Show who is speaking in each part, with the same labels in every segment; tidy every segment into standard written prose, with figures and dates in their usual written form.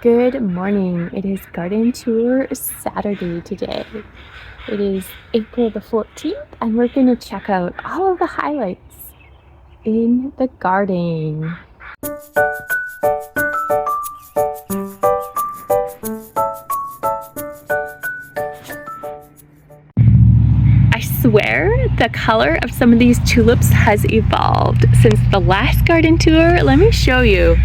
Speaker 1: Good morning. It is garden tour Saturday today. It is April the 14th and we're going to check out all of the highlights in the garden. I swear the color of some of these tulips has evolved since the last garden tour. Let me show you.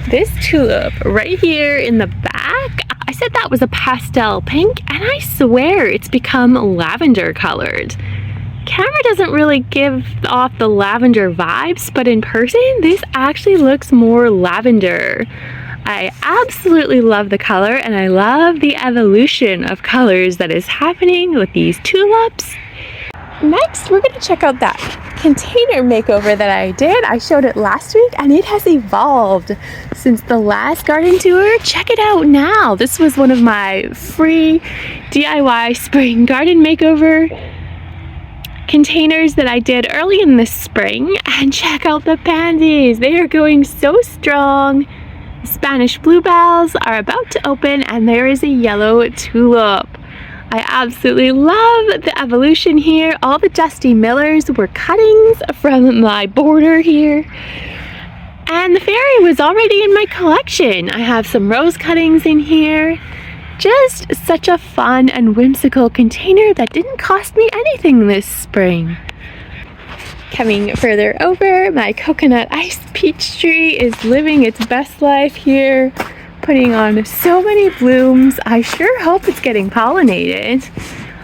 Speaker 1: This tulip right here in the back, I said that was a pastel pink, and I swear it's become lavender colored. Camera doesn't really give off the lavender vibes, but in person, this actually looks more lavender. I absolutely love the color, and I love the evolution of colors that is happening with these tulips. Next, we're going to check out that container makeover that I did. I showed it last week and it has evolved since the last garden tour. Check it out now. This was one of my free DIY spring garden makeover containers that I did early in the spring. And check out the pansies. They are going so strong. The Spanish bluebells are about to open and there is a yellow tulip. I absolutely love the evolution here. All the Dusty Millers were cuttings from my border here. And the fairy was already in my collection. I have some rose cuttings in here. Just such a fun and whimsical container that didn't cost me anything this spring. Coming further over, my coconut ice peach tree is living its best life here, putting on so many blooms. I sure hope it's getting pollinated.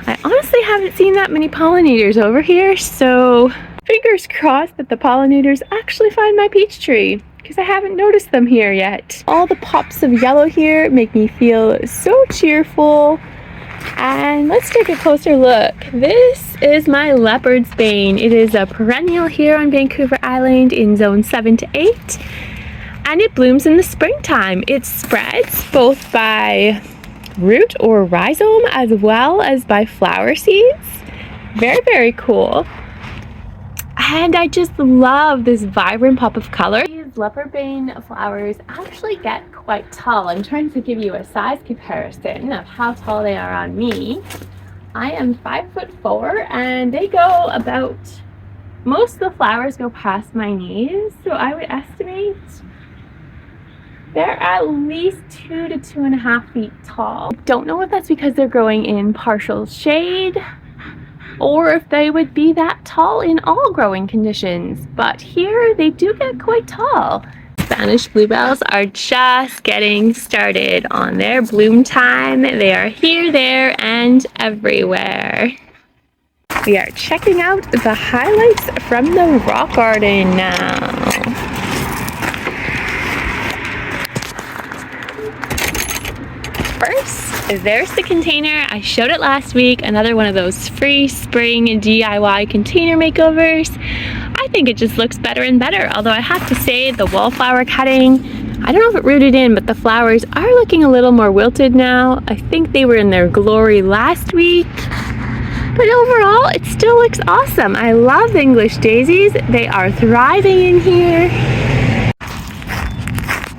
Speaker 1: I honestly haven't seen that many pollinators over here, so fingers crossed that the pollinators actually find my peach tree, because I haven't noticed them here yet. All the pops of yellow here make me feel so cheerful. And let's take a closer look. This is my Leopards Bane. It is a perennial here on Vancouver Island in zone 7 to 8. And it blooms in the springtime. It spreads both by root or rhizome as well as by flower seeds. Very, very cool. And I just love this vibrant pop of color. These leopard bane flowers actually get quite tall. I'm trying to give you a size comparison of how tall they are on me. I am 5'4" and they go about, most of the flowers go past my knees. So I would estimate they're at least 2 to 2.5 feet tall. Don't know if that's because they're growing in partial shade or if they would be that tall in all growing conditions, but here they do get quite tall. Spanish bluebells are just getting started on their bloom time. They are here, there, and everywhere. We are checking out the highlights from the rock garden now. First, there's the container. I showed it last week, another one of those free spring DIY container makeovers. I think it just looks better and better, although I have to say the wallflower cutting, I don't know if it rooted in, but the flowers are looking a little more wilted now. I think they were in their glory last week, but overall it still looks awesome. I love the English daisies. They are thriving in here.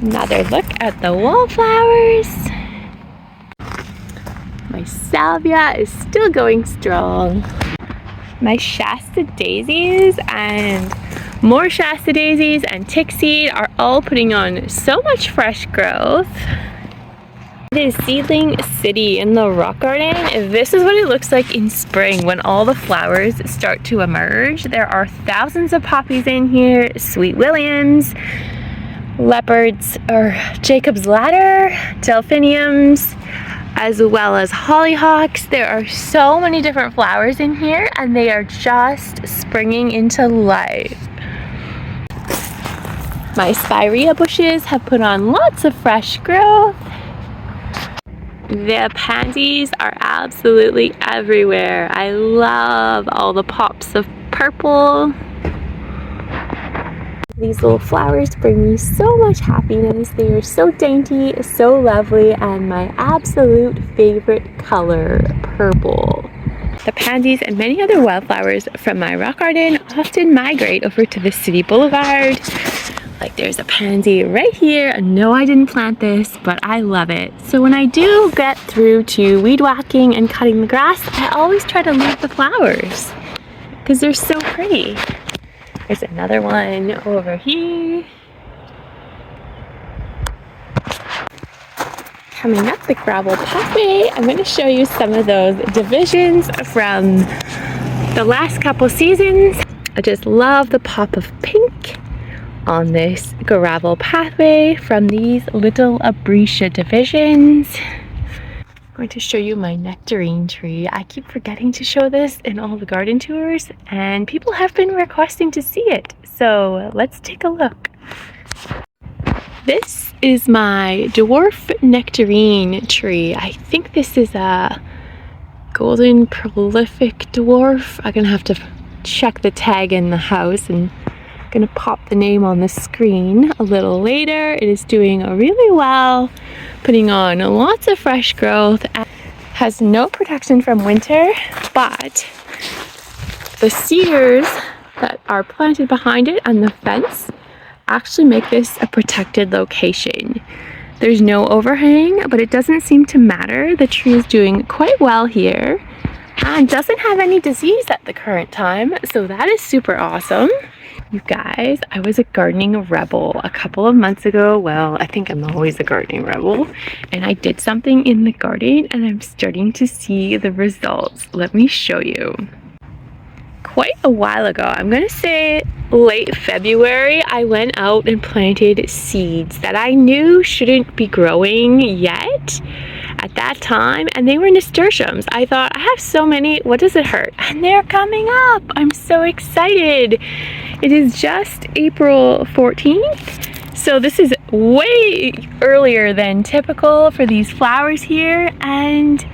Speaker 1: Another look at the wallflowers. My salvia is still going strong. My Shasta daisies and more Shasta daisies and tick seed are all putting on so much fresh growth. It is Seedling City in the rock garden. This is what it looks like in spring when all the flowers start to emerge. There are thousands of poppies in here, Sweet Williams, leopards or Jacob's Ladder, delphiniums, as well as hollyhocks. There are so many different flowers in here and they are just springing into life. My spirea bushes have put on lots of fresh growth. The pansies are absolutely everywhere. I love all the pops of purple. These little flowers bring me so much happiness. They are so dainty, so lovely, and my absolute favorite color, purple. The pansies and many other wildflowers from my rock garden often migrate over to the city boulevard. Like there's a pansy right here. No, I didn't plant this, but I love it. So when I do get through to weed whacking and cutting the grass, I always try to leave the flowers because they're so pretty. There's another one over here. Coming up the gravel pathway, I'm going to show you some of those divisions from the last couple seasons. I just love the pop of pink on this gravel pathway from these little abricia divisions. I'm going to show you my nectarine tree. I keep forgetting to show this in all the garden tours, and people have been requesting to see it. So let's take a look. This is my dwarf nectarine tree. I think this is a golden prolific dwarf. I'm gonna have to check the tag in the house, and I'm gonna pop the name on the screen a little later. It is doing really well, putting on lots of fresh growth, has no protection from winter, but the cedars that are planted behind it and the fence actually make this a protected location. There's no overhang, but it doesn't seem to matter. The tree is doing quite well here and doesn't have any disease at the current time, so that is super awesome. You guys, I was a gardening rebel a couple of months ago. Well, I think I'm always a gardening rebel, and I did something in the garden and I'm starting to see the results. Let me show you. Quite a while ago, I'm gonna say late February, I went out and planted seeds that I knew shouldn't be growing yet at that time, and they were nasturtiums. I thought, I have so many, what does it hurt? And they're coming up. I'm so excited. It is just April 14th, so this is way earlier than typical for these flowers here, and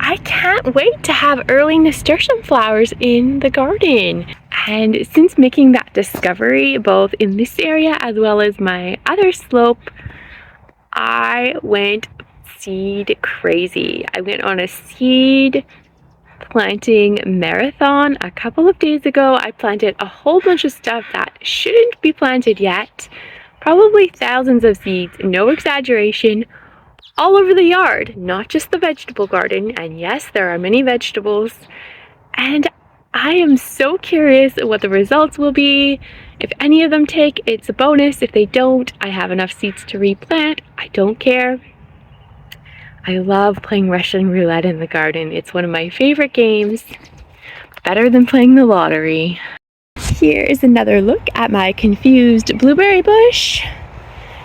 Speaker 1: I can't wait to have early nasturtium flowers in the garden. And since making that discovery, both in this area as well as my other slope, I went seed crazy. I went on a seed planting marathon a couple of days ago. I planted a whole bunch of stuff that shouldn't be planted yet. Probably thousands of seeds, no exaggeration, all over the yard, not just the vegetable garden. And yes, there are many vegetables, and I am so curious what the results will be. If any of them take, it's a bonus. If they don't, I have enough seeds to replant. I don't care. I love playing Russian roulette in the garden. It's one of my favorite games, better than playing the lottery. Here is another look at my confused blueberry bush.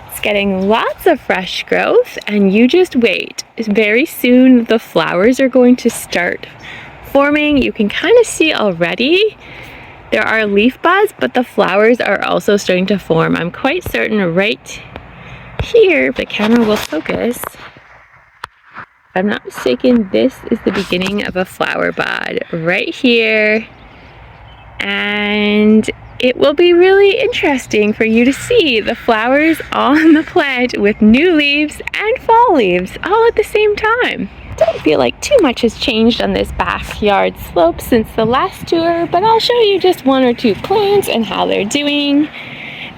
Speaker 1: It's getting lots of fresh growth, and you just wait. Very soon the flowers are going to start forming. You can kind of see already there are leaf buds, but the flowers are also starting to form. I'm quite certain right here, the camera will focus. If I'm not mistaken, this is the beginning of a flower bud right here, and it will be really interesting for you to see the flowers on the plant with new leaves and fall leaves all at the same time. Don't feel like too much has changed on this backyard slope since the last tour, but I'll show you just one or two plants and how they're doing.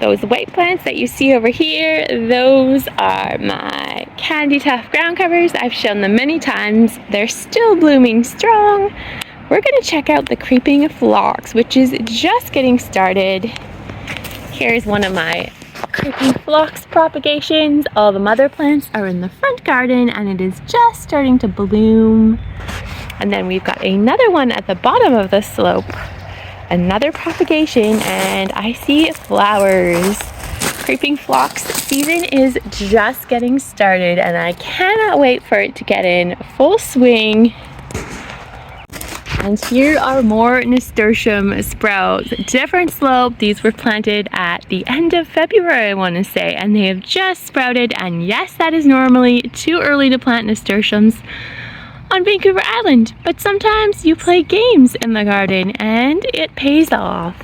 Speaker 1: Those white plants that you see over here, those are my candy tuft ground covers. I've shown them many times. They're still blooming strong. We're going to check out the creeping phlox, which is just getting started. Here's one of my creeping phlox propagations. All the mother plants are in the front garden, and it is just starting to bloom. And then we've got another one at the bottom of the slope, another propagation, and I see flowers. Creeping phlox season is just getting started, and I cannot wait for it to get in full swing. And here are more nasturtium sprouts. Different slope. These were planted at the end of February, I want to say, and they have just sprouted. And yes, that is normally too early to plant nasturtiums on Vancouver Island, but sometimes you play games in the garden and it pays off.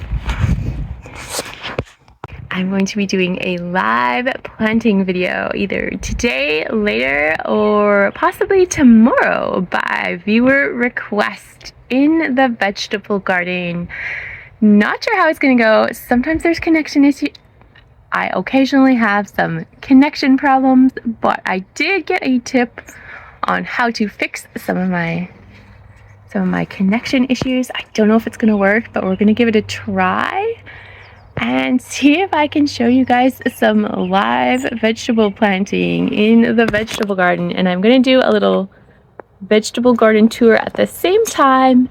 Speaker 1: I'm going to be doing a live planting video either today, later, or possibly tomorrow by viewer request in the vegetable garden. Not sure how it's going to go. Sometimes there's connection issues. I occasionally have some connection problems, but I did get a tip on how to fix some of my connection issues. I don't know if it's gonna work, but we're gonna give it a try and see if I can show you guys some live vegetable planting in the vegetable garden. And I'm gonna do a little vegetable garden tour at the same time.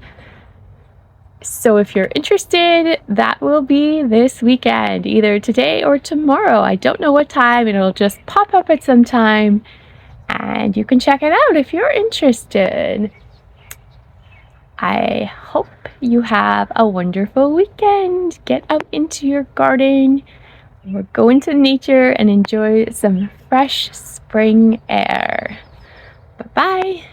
Speaker 1: So if you're interested, that will be this weekend, either today or tomorrow. I don't know what time. It'll just pop up at some time and you can check it out if you're interested. I hope you have a wonderful weekend. Get out into your garden or go into nature and enjoy some fresh spring air. Bye-bye.